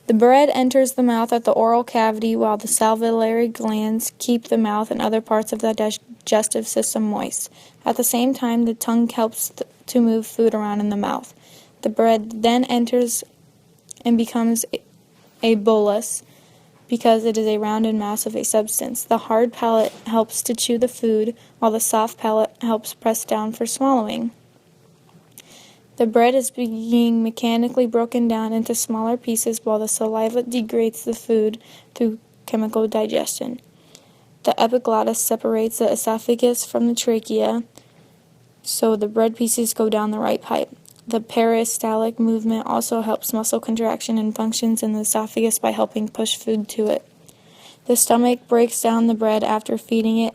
The bread enters the mouth at the oral cavity while the salivary glands keep the mouth and other parts of the digestive system moist. At the same time, the tongue helps to move food around in the mouth. The bread then enters and becomes a bolus because it is a rounded mass of a substance. The hard palate helps to chew the food, while the soft palate helps press down for swallowing. The bread is being mechanically broken down into smaller pieces while the saliva degrades the food through chemical digestion. The epiglottis separates the esophagus from the trachea, so the bread pieces go down the right pipe. The peristaltic movement also helps muscle contraction and functions in the esophagus by helping push food to it. The stomach breaks down the bread after feeding,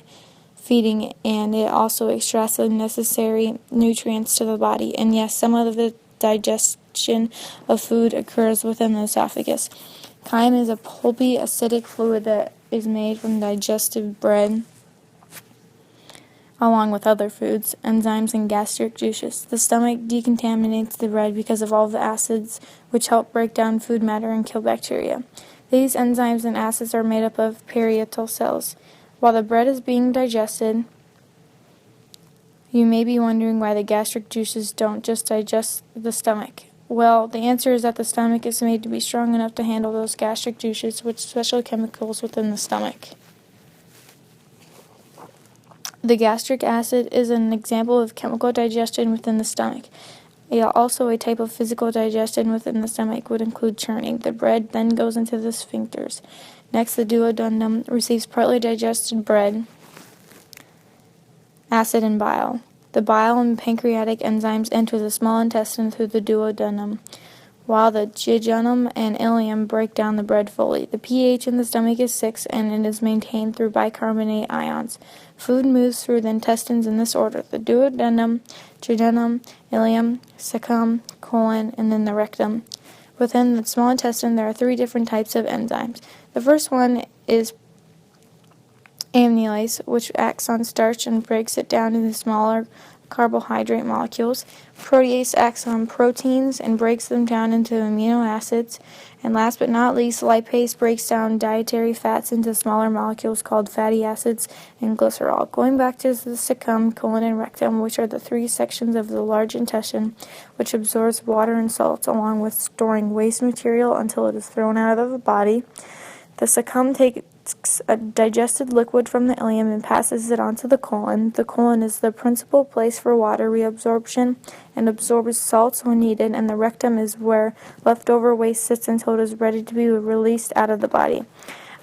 and it also extracts the necessary nutrients to the body. And yes, some of the digestion of food occurs within the esophagus. Chyme is a pulpy, acidic fluid that is made from digestive bread, along with other foods, enzymes, and gastric juices. The stomach decontaminates the bread because of all the acids which help break down food matter and kill bacteria. These enzymes and acids are made up of parietal cells. While the bread is being digested, you may be wondering why the gastric juices don't just digest the stomach. Well, the answer is that the stomach is made to be strong enough to handle those gastric juices with special chemicals within the stomach. The gastric acid is an example of chemical digestion within the stomach. Also, a type of physical digestion within the stomach would include churning. The bread then goes into the sphincters. Next, the duodenum receives partly digested bread, acid, and bile. The bile and pancreatic enzymes enter the small intestine through the duodenum, while the jejunum and ileum break down the bread fully. The pH in the stomach is 6, and it is maintained through bicarbonate ions. Food moves through the intestines in this order: the duodenum, jejunum, ileum, cecum, colon, and then the rectum. Within the small intestine, there are 3 different types of enzymes. The first one is amylase, which acts on starch and breaks it down into smaller carbohydrate molecules. Protease acts on proteins and breaks them down into amino acids. And last but not least, lipase breaks down dietary fats into smaller molecules called fatty acids and glycerol. Going back to the cecum, colon, and rectum, which are the 3 sections of the large intestine, which absorbs water and salts along with storing waste material until it is thrown out of the body. The cecum takes a digested liquid from the ileum and passes it onto the colon. The colon is the principal place for water reabsorption and absorbs salts when needed, and the rectum is where leftover waste sits until it is ready to be released out of the body.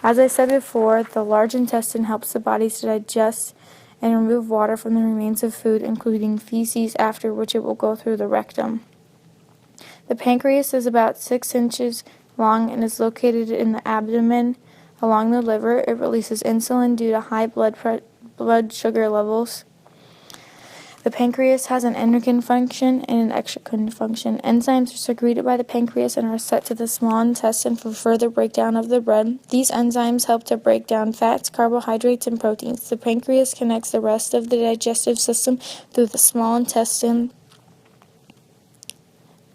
As I said before, the large intestine helps the body to digest and remove water from the remains of food, including feces, after which it will go through the rectum. The pancreas is about 6 inches long and is located in the abdomen. Along the liver, it releases insulin due to high blood sugar levels. The pancreas has an endocrine function and an exocrine function. Enzymes are secreted by the pancreas and are sent to the small intestine for further breakdown of the bread. These enzymes help to break down fats, carbohydrates, and proteins. The pancreas connects the rest of the digestive system through the small intestine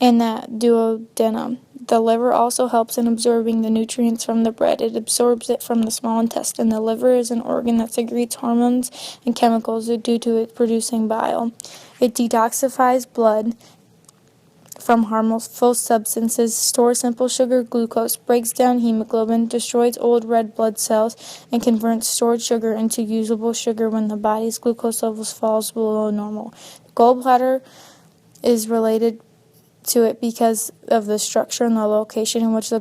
and the duodenum. The liver also helps in absorbing the nutrients from the bread. It absorbs it from the small intestine. The liver is an organ that secretes hormones and chemicals due to it producing bile. It detoxifies blood from harmful substances, stores simple sugar glucose, breaks down hemoglobin, destroys old red blood cells, and converts stored sugar into usable sugar when the body's glucose levels falls below normal. The gallbladder is related to it because of the structure and the location in which the